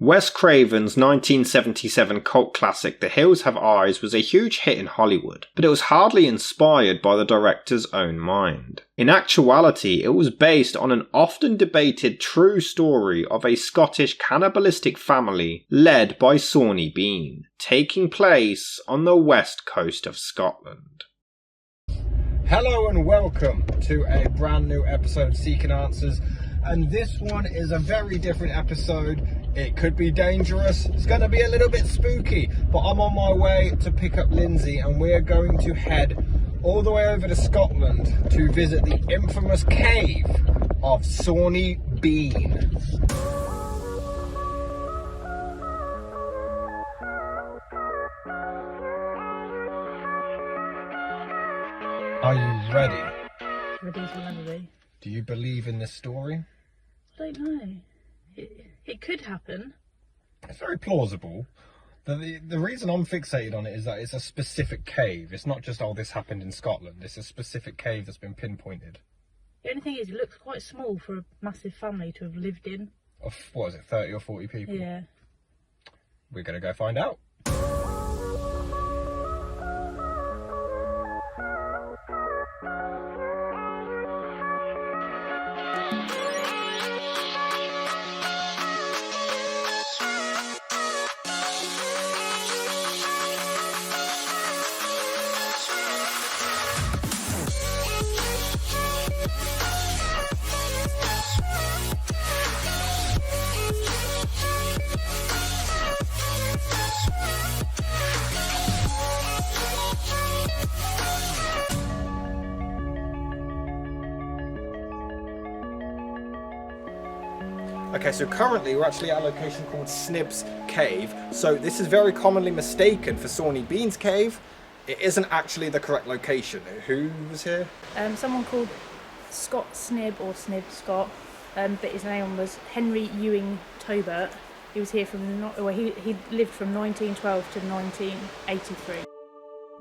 Wes Craven's 1977 cult classic The Hills Have Eyes was a huge hit in Hollywood, but it was hardly inspired by the director's own mind. In actuality, it was based on an often debated true story of a Scottish cannibalistic family led by Sawney Bean, taking place on the west coast of Scotland. Hello and welcome to a brand new episode of Seeking Answers, and this one is a very different episode. It could be dangerous, it's going to be a little bit spooky, but I'm on my way to pick up Lindsay and we're going to head all the way over to Scotland to visit the infamous cave of Sawney Bean. Are you ready? Ready as I'll ever be. Do you believe in this story? I don't know. It could happen. It's very plausible. The reason I'm fixated on it is that it's a specific cave. It's not just, oh, this happened in Scotland. It's a specific cave that's been pinpointed. The only thing is, it looks quite small for a massive family to have lived in. Of, what is it, 30 or 40 people? Yeah. We're going to go find out. Okay, so currently we're actually at a location called Snib's Cave. So this is very commonly mistaken for Sawney Bean's cave. It isn't actually the correct location. Who was here? Someone called Scott Snib, or Snib Scott, but his name was Henry Ewing Tobert. He was here from, he lived from 1912 to 1983.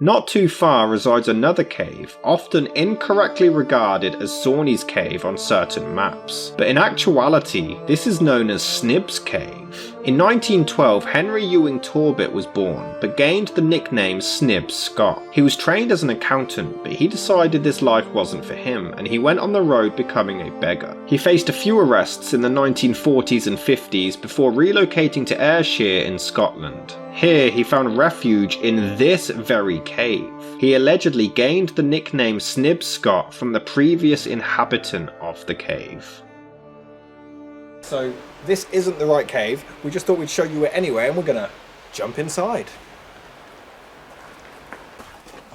Not too far resides another cave, often incorrectly regarded as Sawney's Cave on certain maps, but in actuality this is known as Snib's Cave. In 1912 Henry Ewing Torbit was born, but gained the nickname Snib Scott. He was trained as an accountant, but he decided this life wasn't for him and he went on the road becoming a beggar. He faced a few arrests in the 1940s and 50s before relocating to Ayrshire in Scotland. Here he found refuge in this very cave. He allegedly gained the nickname Snib Scott from the previous inhabitant of the cave. So this isn't the right cave. We just thought we'd show you it anyway, and we're gonna jump inside.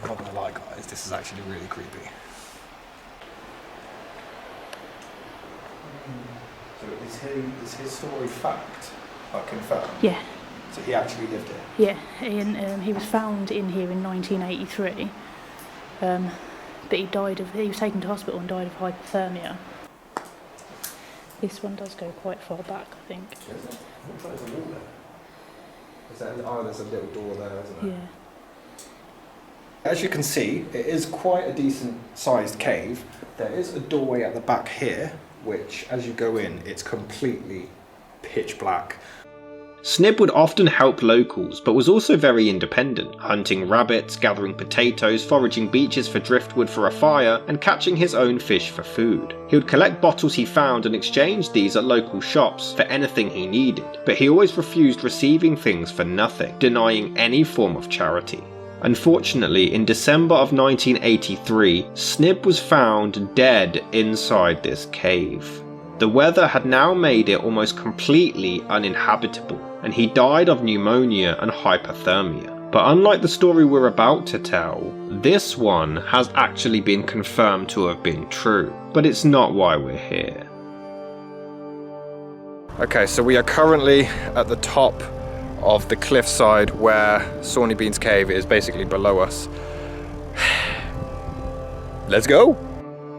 I'm not gonna lie, guys, this is actually really creepy. So is his story fact? Like confirmed? Yeah. So he actually lived here? Yeah, and he was found in here in 1983, but he was taken to hospital and died of hypothermia. This one does go quite far back, I think. Is it? Looks like there's a wall there. Oh, there's a little door there, isn't there? Yeah. As you can see, it is quite a decent sized cave. There is a doorway at the back here, which as you go in, it's completely pitch black. Snib would often help locals, but was also very independent, hunting rabbits, gathering potatoes, foraging beaches for driftwood for a fire, and catching his own fish for food. He would collect bottles he found and exchange these at local shops for anything he needed, but he always refused receiving things for nothing, denying any form of charity. Unfortunately, in December of 1983, Snib was found dead inside this cave. The weather had now made it almost completely uninhabitable, and he died of pneumonia and hypothermia. But unlike the story we're about to tell, this one has actually been confirmed to have been true, but it's not why we're here. Okay, so we are currently at the top of the cliffside where Sawney Bean's cave is, basically below us. Let's go!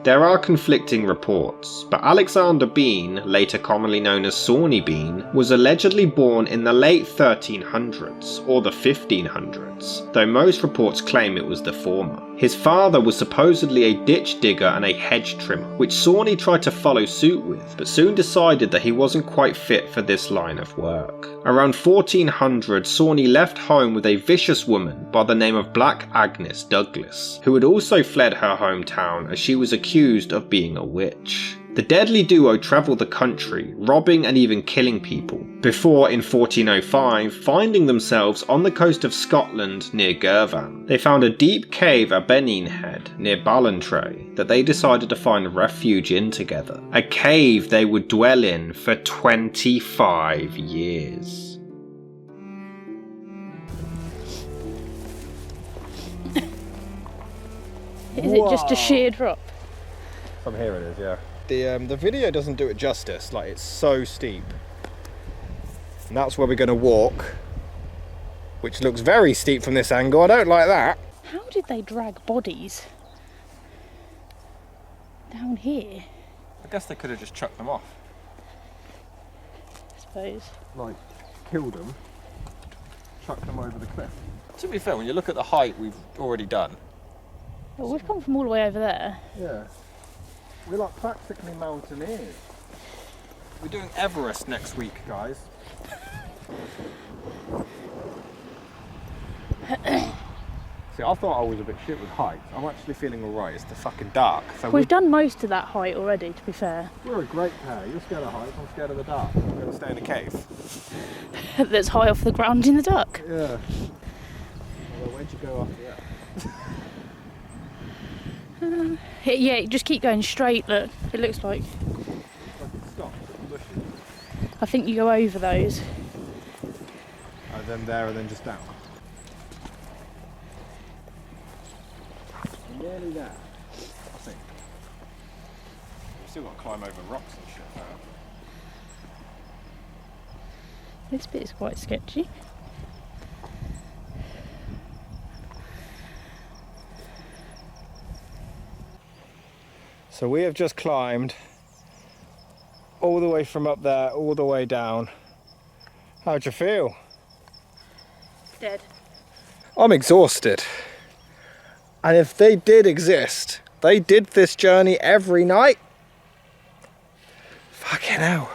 There are conflicting reports, but Alexander Bean, later commonly known as Sawney Bean, was allegedly born in the late 1300s or the 1500s, though most reports claim it was the former. His father was supposedly a ditch digger and a hedge trimmer, which Sawney tried to follow suit with, but soon decided that he wasn't quite fit for this line of work. Around 1400, Sawney left home with a vicious woman by the name of Black Agnes Douglas, who had also fled her hometown as she was accused of being a witch. The deadly duo travelled the country, robbing and even killing people, before in 1405 finding themselves on the coast of Scotland near Girvan. They found a deep cave at Benin Head near Ballantrae that they decided to find refuge in together. A cave they would dwell in for 25 years. Is it just a sheer drop? From here it is, yeah. The video doesn't do it justice, like it's so steep. And that's where we're going to walk, which looks very steep from this angle. I don't like that. How did they drag bodies down here? I guess they could have just chucked them off. I suppose. Like, killed them, chucked them over the cliff. To be fair, when you look at the height we've already done. Well, we've come from all the way over there. Yeah. We're like practically mountaineers. We're doing Everest next week, guys. See, I thought I was a bit shit with heights. I'm actually feeling alright. It's the fucking dark. So We've done most of that height already, to be fair. We're a great pair. You're scared of heights, I'm scared of the dark. We're going to stay in a cave. That's high off the ground in the dark. Yeah. Well, where'd you go after that? Yeah, just keep going straight, look. It looks like. Like it stops at the bushes. I think you go over those. And then there and then just down. Nearly there, I think. We've still got to climb over rocks and shit now. This bit is quite sketchy. So we have just climbed all the way from up there, all the way down. How'd you feel? Dead. I'm exhausted. And if they did exist, they did this journey every night? Fucking hell.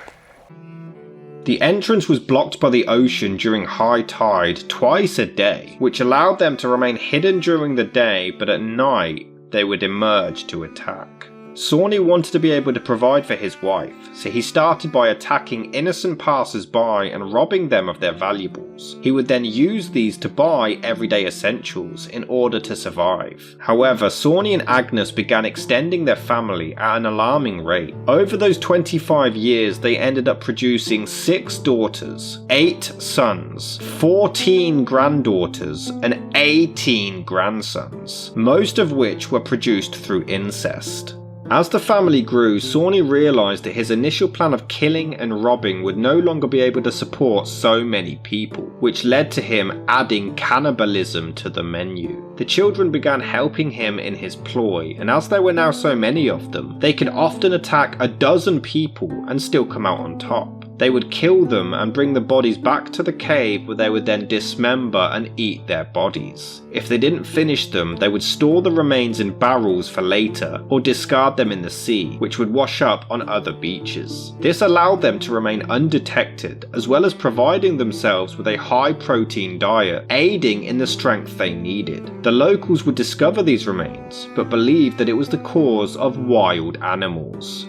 The entrance was blocked by the ocean during high tide twice a day, which allowed them to remain hidden during the day, but at night they would emerge to attack. Sawney wanted to be able to provide for his wife, so he started by attacking innocent passers-by and robbing them of their valuables. He would then use these to buy everyday essentials in order to survive. However, Sawney and Agnes began extending their family at an alarming rate. Over those 25 years, they ended up producing 6 daughters, 8 sons, 14 granddaughters, and 18 grandsons, most of which were produced through incest. As the family grew, Sawney realised that his initial plan of killing and robbing would no longer be able to support so many people, which led to him adding cannibalism to the menu. The children began helping him in his ploy, and as there were now so many of them, they could often attack a dozen people and still come out on top. They would kill them and bring the bodies back to the cave where they would then dismember and eat their bodies. If they didn't finish them, they would store the remains in barrels for later or discard them in the sea, which would wash up on other beaches. This allowed them to remain undetected, as well as providing themselves with a high protein diet, aiding in the strength they needed. The locals would discover these remains, but believed that it was the cause of wild animals.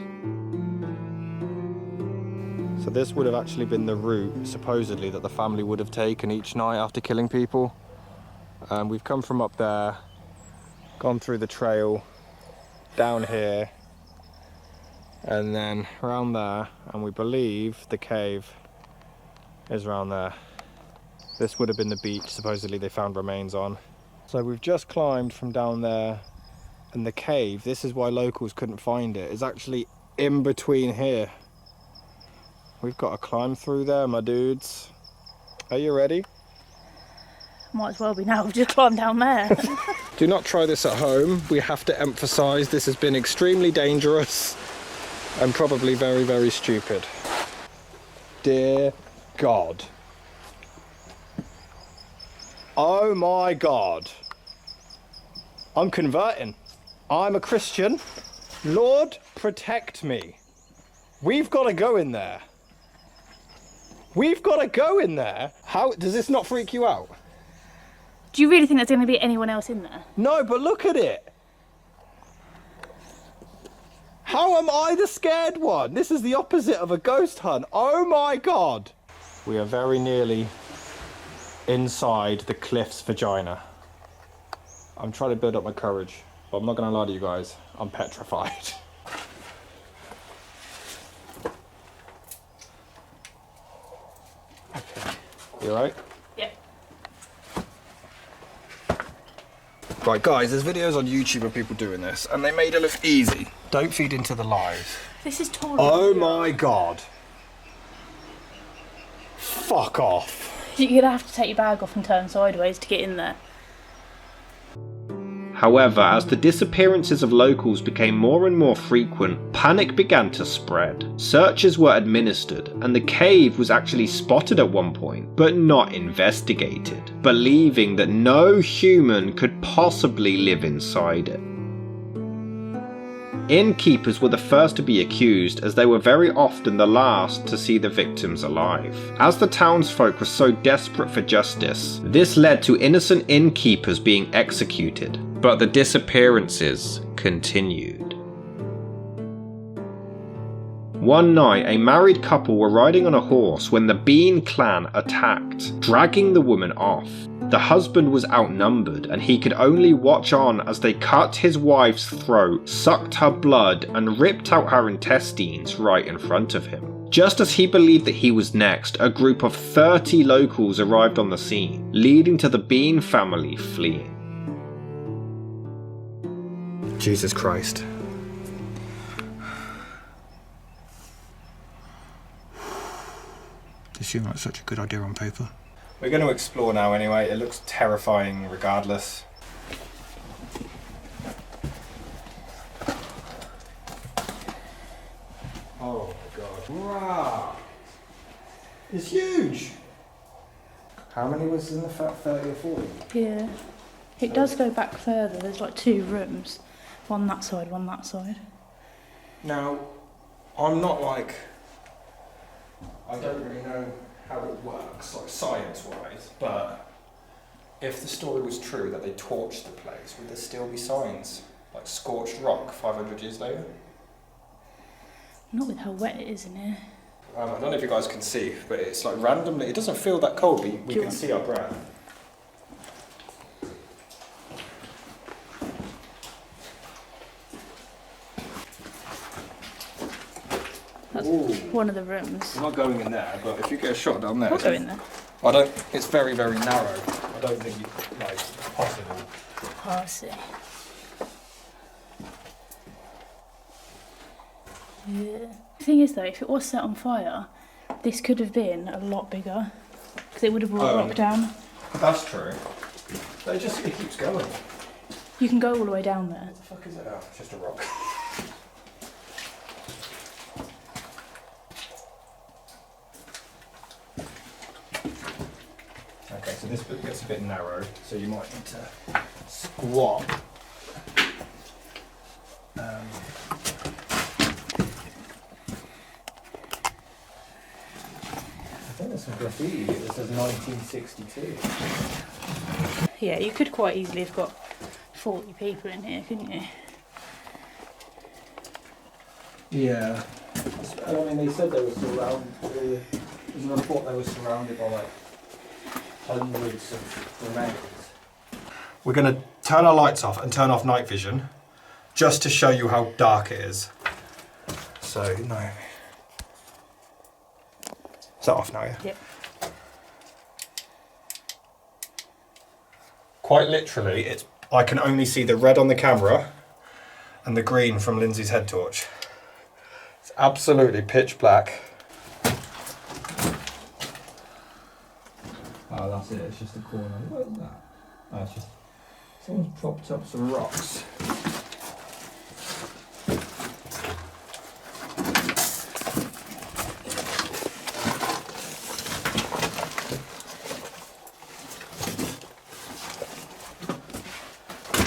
So this would have actually been the route, supposedly, that the family would have taken each night after killing people. We've come from up there, gone through the trail, down here, and then around there, and we believe the cave is around there. This would have been the beach, supposedly they found remains on. So we've just climbed from down there, and the cave, this is why locals couldn't find it, is actually in between here. We've got to climb through there, my dudes. Are you ready? Might as well be now, we've just climbed down there. Do not try this at home. We have to emphasise this has been extremely dangerous and probably very, very stupid. Dear God. Oh my God. I'm converting. I'm a Christian. Lord, protect me. We've got to go in there. We've got to go in there. How does this not freak you out? Do you really think there's going to be anyone else in there? No, but look at it. How am I the scared one? This is the opposite of a ghost hunt. Oh my God. We are very nearly inside the cliff's vagina. I'm trying to build up my courage, but I'm not going to lie to you guys. I'm petrified. Okay. You alright? Yep. Right, guys, there's videos on YouTube of people doing this, and they made it look easy. Don't feed into the lies. This is taller. Oh my God. Fuck off. You're going to have to take your bag off and turn sideways to get in there. However, as the disappearances of locals became more and more frequent, panic began to spread. Searches were administered, and the cave was actually spotted at one point, but not investigated, believing that no human could possibly live inside it. Innkeepers were the first to be accused, as they were very often the last to see the victims alive. As the townsfolk were so desperate for justice, this led to innocent innkeepers being executed, but the disappearances continued. One night, a married couple were riding on a horse when the Bean clan attacked, dragging the woman off. The husband was outnumbered, and he could only watch on as they cut his wife's throat, sucked her blood, and ripped out her intestines right in front of him. Just as he believed that he was next, a group of 30 locals arrived on the scene, leading to the Bean family fleeing. Jesus Christ. This seemed like such a good idea on paper. We're going to explore now anyway. It looks terrifying regardless. Oh my God. Wow. It's huge. How many was in the 30 or 40? Yeah. It does go back further. There's like 2 rooms. One that side, one that side. Now, I'm not like... I don't really know how it works, like science-wise, but if the story was true that they torched the place, would there still be signs? Like scorched rock 500 years later? Not with how wet it is in here. I don't know if you guys can see, but it's like randomly, it doesn't feel that cold, but we can see our breath. That's one of the rooms. I'm not going in there, but if you get a shot down there... I'll go in there. It's very, very narrow. I don't think it's possible. Oh, I see. Yeah. The thing is though, if it was set on fire, this could have been a lot bigger. Because it would have brought rock down. That's true. It keeps going. You can go all the way down there. What the fuck is it? Oh, it's just a rock. Okay, so this bit gets a bit narrow, so you might need to squat. I think there's some graffiti that says 1962. Yeah, you could quite easily have got 40 people in here, couldn't you? Yeah. I mean, they said they were surrounded. There's a report they were surrounded by like hundreds of remains. We're going to turn our lights off and turn off night vision just to show you how dark it is. So, no. Is that off now, yeah? Yep. Quite literally, I can only see the red on the camera and the green from Lindsay's head torch. It's absolutely pitch black. Oh, that's it. It's just a corner. What is that? Oh, it's just someone's propped up some rocks.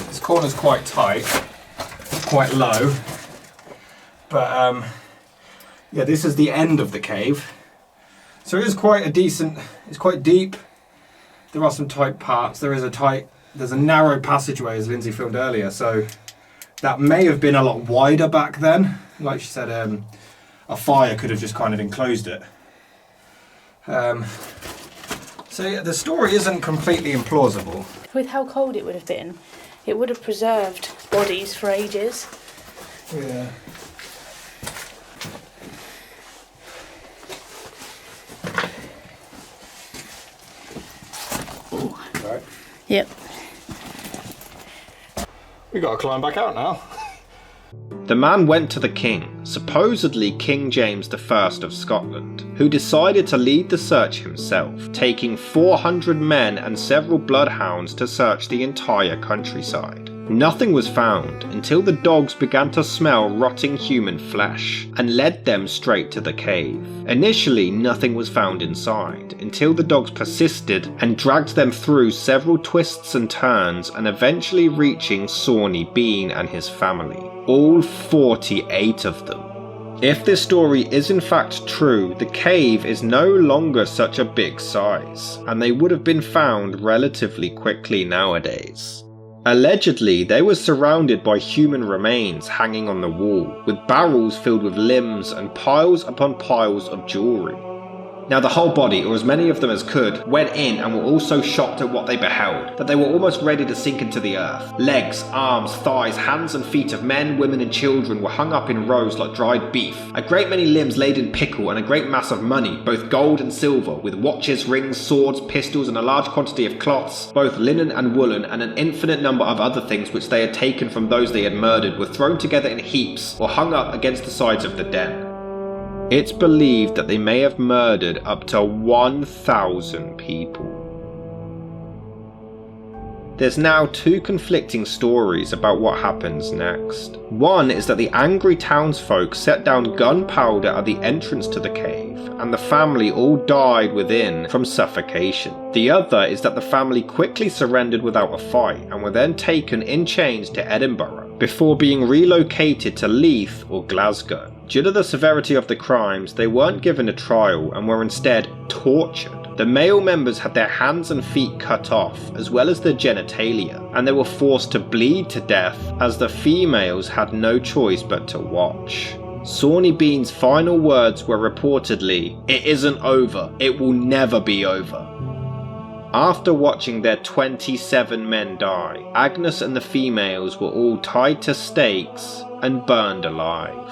This corner's quite tight, quite low, but yeah, this is the end of the cave. So it is quite a decent, it's quite deep. There are some tight parts. There's a narrow passageway, as Lindsay filmed earlier, so that may have been a lot wider back then. Like she said, a fire could have just kind of enclosed it. So yeah, the story isn't completely implausible. With how cold it would have been, it would have preserved bodies for ages. Yeah. Right. Yep. We got to climb back out now. The man went to the king, supposedly King James I of Scotland, who decided to lead the search himself, taking 400 men and several bloodhounds to search the entire countryside. Nothing was found until the dogs began to smell rotting human flesh and led them straight to the cave. Initially, nothing was found inside until the dogs persisted and dragged them through several twists and turns and eventually reaching Sawney Bean and his family. All 48 of them. If this story is in fact true, the cave is no longer such a big size, and they would have been found relatively quickly nowadays. Allegedly, they were surrounded by human remains hanging on the wall, with barrels filled with limbs and piles upon piles of jewellery. Now the whole body, or as many of them as could, went in and were all so shocked at what they beheld that they were almost ready to sink into the earth. Legs, arms, thighs, hands and feet of men, women and children were hung up in rows like dried beef. A great many limbs laid in pickle and a great mass of money, both gold and silver, with watches, rings, swords, pistols and a large quantity of cloths, both linen and woolen, and an infinite number of other things which they had taken from those they had murdered were thrown together in heaps or hung up against the sides of the den. It's believed that they may have murdered up to 1,000 people. There's now two conflicting stories about what happens next. One is that the angry townsfolk set down gunpowder at the entrance to the cave, and the family all died within from suffocation. The other is that the family quickly surrendered without a fight and were then taken in chains to Edinburgh, before being relocated to Leith or Glasgow. Due to the severity of the crimes, they weren't given a trial and were instead tortured. The male members had their hands and feet cut off, as well as their genitalia, and they were forced to bleed to death as the females had no choice but to watch. Sawney Bean's final words were reportedly, "It isn't over, it will never be over." After watching their 27 men die, Agnes and the females were all tied to stakes and burned alive.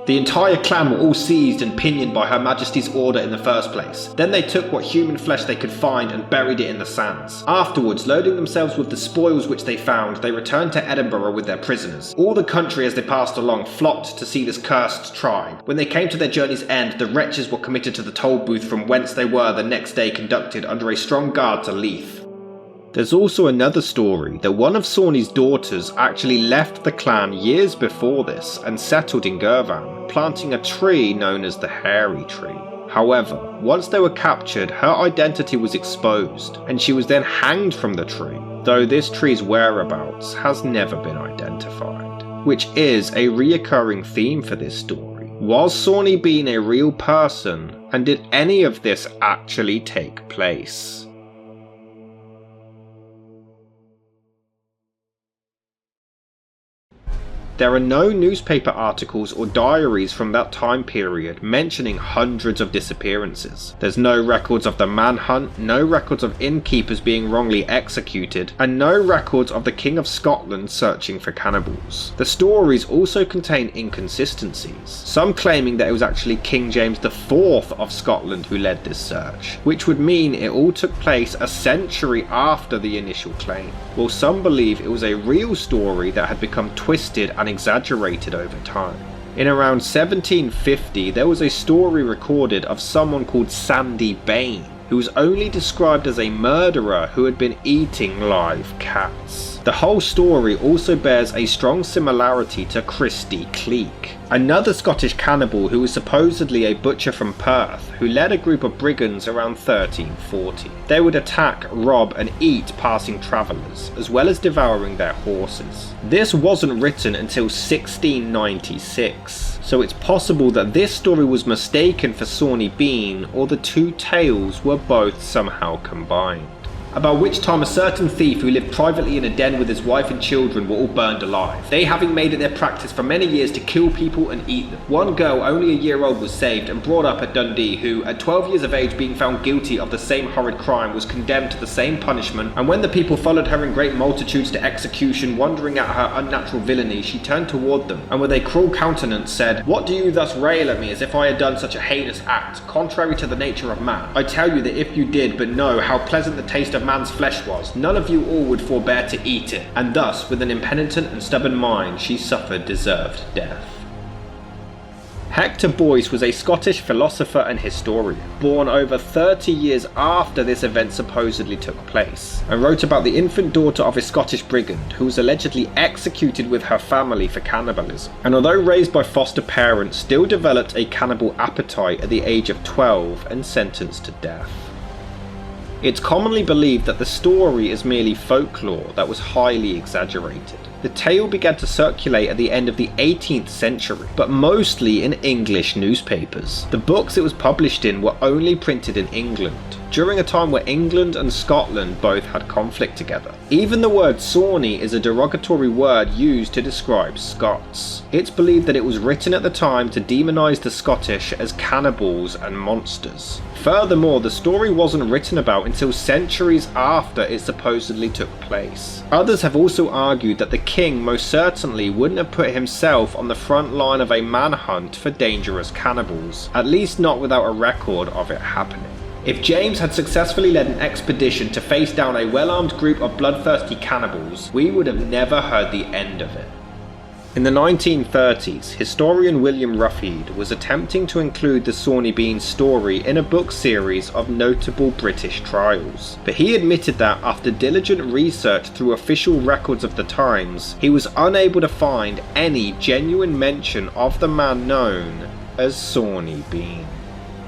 The entire clan were all seized and pinioned by Her Majesty's order in the first place. Then they took what human flesh they could find and buried it in the sands. Afterwards, loading themselves with the spoils which they found, they returned to Edinburgh with their prisoners. All the country as they passed along flocked to see this cursed tribe. When they came to their journey's end, the wretches were committed to the toll booth from whence they were the next day conducted under a strong guard to Leith. There's also another story that one of Sawney's daughters actually left the clan years before this and settled in Girvan, planting a tree known as the Hairy Tree. However, once they were captured, her identity was exposed, and she was then hanged from the tree, though this tree's whereabouts has never been identified, which is a reoccurring theme for this story. Was Sawney Bean a real person, and did any of this actually take place? There are no newspaper articles or diaries from that time period mentioning hundreds of disappearances. There's no records of the manhunt, no records of innkeepers being wrongly executed, and no records of the King of Scotland searching for cannibals. The stories also contain inconsistencies, some claiming that it was actually King James IV of Scotland who led this search, which would mean it all took place a century after the initial claim, while some believe it was a real story that had become twisted and exaggerated over time. In around 1750, there was a story recorded of someone called Sawney Bean, who was only described as a murderer who had been eating live cats. The whole story also bears a strong similarity to Christy Cleek, another Scottish cannibal who was supposedly a butcher from Perth, who led a group of brigands around 1340. They would attack, rob and eat passing travellers, as well as devouring their horses. This wasn't written until 1696. so it's possible that this story was mistaken for Sawney Bean, or the two tales were both somehow combined. About which time a certain thief who lived privately in a den with his wife and children were all burned alive, they having made it their practice for many years to kill people and eat them. One girl, only a year old, was saved and brought up at Dundee, who, at 12 years of age, being found guilty of the same horrid crime, was condemned to the same punishment, and when the people followed her in great multitudes to execution, wondering at her unnatural villainy, she turned toward them, and with a cruel countenance said, "What do you thus rail at me as if I had done such a heinous act, contrary to the nature of man? I tell you that if you did but know how pleasant the taste of man's flesh was, none of you all would forbear to eat it." And thus, with an impenitent and stubborn mind, she suffered deserved death. Hector Boyce was a Scottish philosopher and historian, born over 30 years after this event supposedly took place, and wrote about the infant daughter of a Scottish brigand who was allegedly executed with her family for cannibalism, and although raised by foster parents, still developed a cannibal appetite at the age of 12 and sentenced to death. It's commonly believed that the story is merely folklore that was highly exaggerated. The tale began to circulate at the end of the 18th century, but mostly in English newspapers. The books it was published in were only printed in England, during a time where England and Scotland both had conflict together. Even the word Sawney is a derogatory word used to describe Scots. It's believed that it was written at the time to demonise the Scottish as cannibals and monsters. Furthermore, the story wasn't written about until centuries after it supposedly took place. Others have also argued that the king most certainly wouldn't have put himself on the front line of a manhunt for dangerous cannibals, at least not without a record of it happening. If James had successfully led an expedition to face down a well-armed group of bloodthirsty cannibals, we would have never heard the end of it. In the 1930s, historian William Ruffhead was attempting to include the Sawney Bean story in a book series of notable British trials, but he admitted that after diligent research through official records of the times, he was unable to find any genuine mention of the man known as Sawney Bean.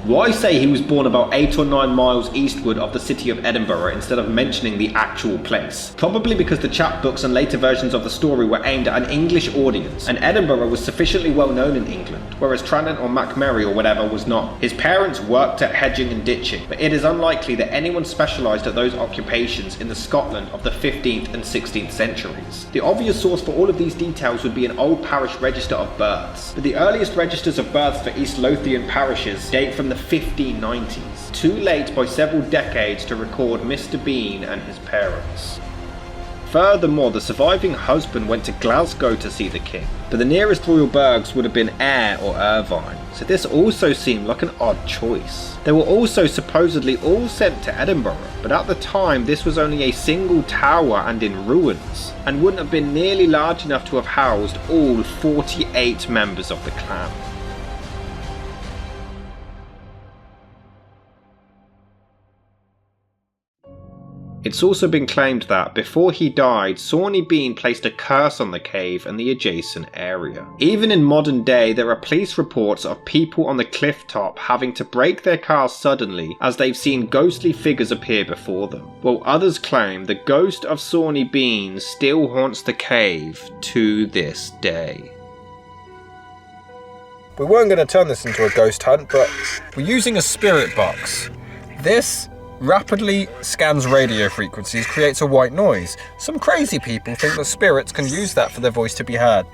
Why say he was born about 8 or 9 miles eastward of the city of Edinburgh instead of mentioning the actual place? Probably because the chapbooks and later versions of the story were aimed at an English audience, and Edinburgh was sufficiently well known in England, whereas Tranent or Macmurray or whatever was not. His parents worked at hedging and ditching, but it is unlikely that anyone specialised at those occupations in the Scotland of the 15th and 16th centuries. The obvious source for all of these details would be an old parish register of births, but the earliest registers of births for East Lothian parishes date from the 1590s, too late by several decades to record Mr. Bean and his parents. Furthermore, the surviving husband went to Glasgow to see the king, but the nearest royal burghs would have been Ayr or Irvine, so this also seemed like an odd choice. They were also supposedly all sent to Edinburgh, but at the time this was only a single tower and in ruins, and wouldn't have been nearly large enough to have housed all 48 members of the clan. It's also been claimed that, before he died, Sawney Bean placed a curse on the cave and the adjacent area. Even in modern day, there are police reports of people on the cliff top having to brake their cars suddenly as they've seen ghostly figures appear before them, while others claim the ghost of Sawney Bean still haunts the cave to this day. We weren't going to turn this into a ghost hunt, but we're using a spirit box. This rapidly scans radio frequencies, creates a white noise. Some crazy people think that spirits can use that for their voice to be heard.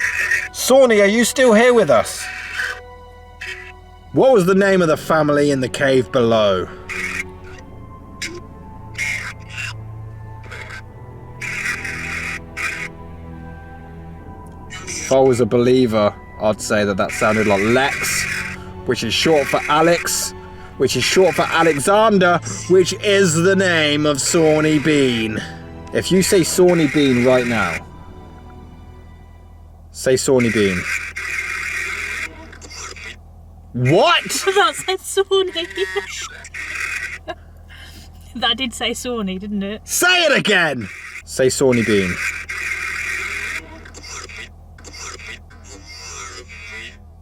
Sawney, are you still here with us? What was the name of the family in the cave below? If I was a believer, I'd say that sounded like Lex, which is short for Alex, which is short for Alexander, which is the name of Sawney Bean. If you say Sawney Bean right now, say Sawney Bean. What? That said Sawney. That did say Sawney, didn't it? Say it again! Say Sawney Bean.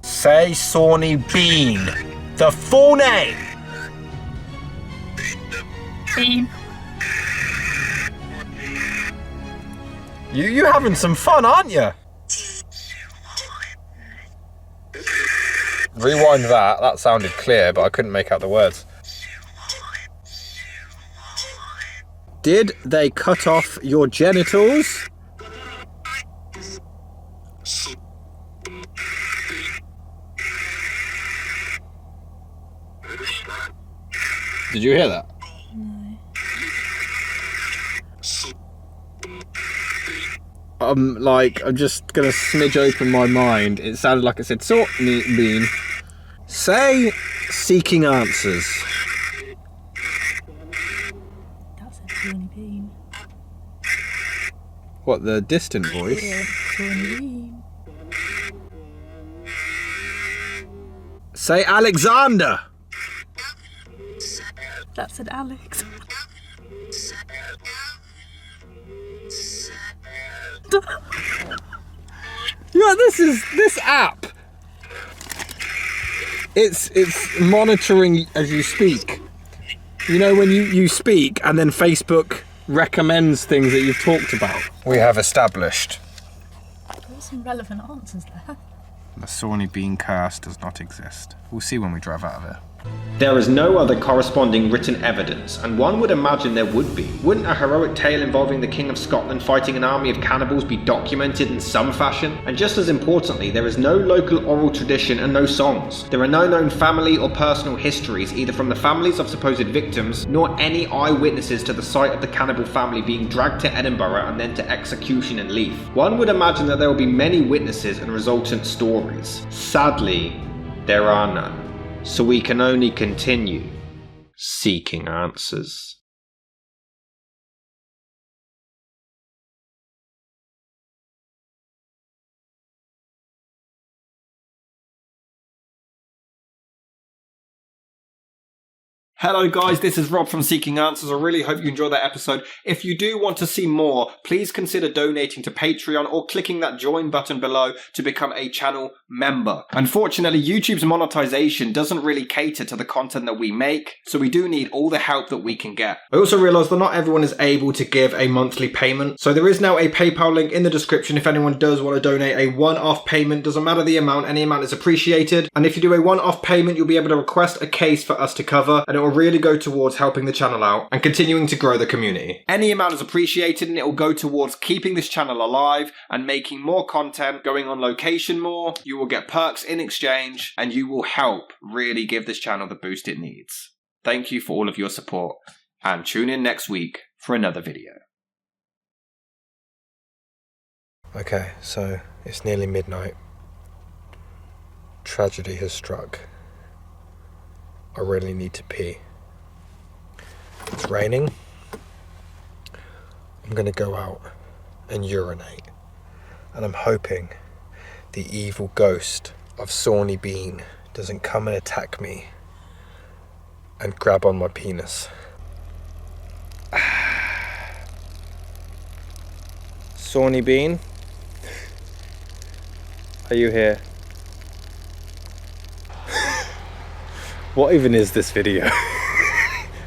Say Sawney Bean. The full name. Bean. You having some fun, aren't you? Rewind that. That sounded clear, but I couldn't make out the words. Did they cut off your genitals? Did you hear that? No. I'm just gonna smidge open my mind. It sounded like it said Sawney Bean. Say seeking answers. That's a Sawney Bean. What, the distant voice? Yeah, Sawney Bean. Say Alexander. That's an Alex. Yeah, this app. It's monitoring as you speak. You know when you speak and then Facebook recommends things that you've talked about. We have established. There's some relevant answers there. The Sawney Bean curse does not exist. We'll see when we drive out of here. There is no other corresponding written evidence, and one would imagine there would be. Wouldn't a heroic tale involving the King of Scotland fighting an army of cannibals be documented in some fashion? And just as importantly, there is no local oral tradition and no songs. There are no known family or personal histories, either from the families of supposed victims, nor any eyewitnesses to the sight of the cannibal family being dragged to Edinburgh and then to execution in Leith. One would imagine that there will be many witnesses and resultant stories. Sadly, there are none. So we can only continue seeking answers. Hello guys, this is Rob from Seeking Answers. I really hope you enjoyed that episode. If you do want to see more, please consider donating to Patreon or clicking that join button below to become a channel member. Unfortunately, YouTube's monetization doesn't really cater to the content that we make, so we do need all the help that we can get. I also realised that not everyone is able to give a monthly payment, so there is now a PayPal link in the description if anyone does want to donate a one-off payment. Doesn't matter the amount, any amount is appreciated. And if you do a one-off payment, you'll be able to request a case for us to cover, and it will really go towards helping the channel out and continuing to grow the community. Any amount is appreciated and it will go towards keeping this channel alive and making more content, going on location more. You will get perks in exchange and you will help really give this channel the boost it needs. Thank you for all of your support and tune in next week for another video. Okay, so it's nearly midnight. Tragedy has struck. I really need to pee. It's raining. I'm gonna go out and urinate. And I'm hoping the evil ghost of Sawney Bean doesn't come and attack me and grab on my penis. Sawney Bean? Are you here? What even is this video?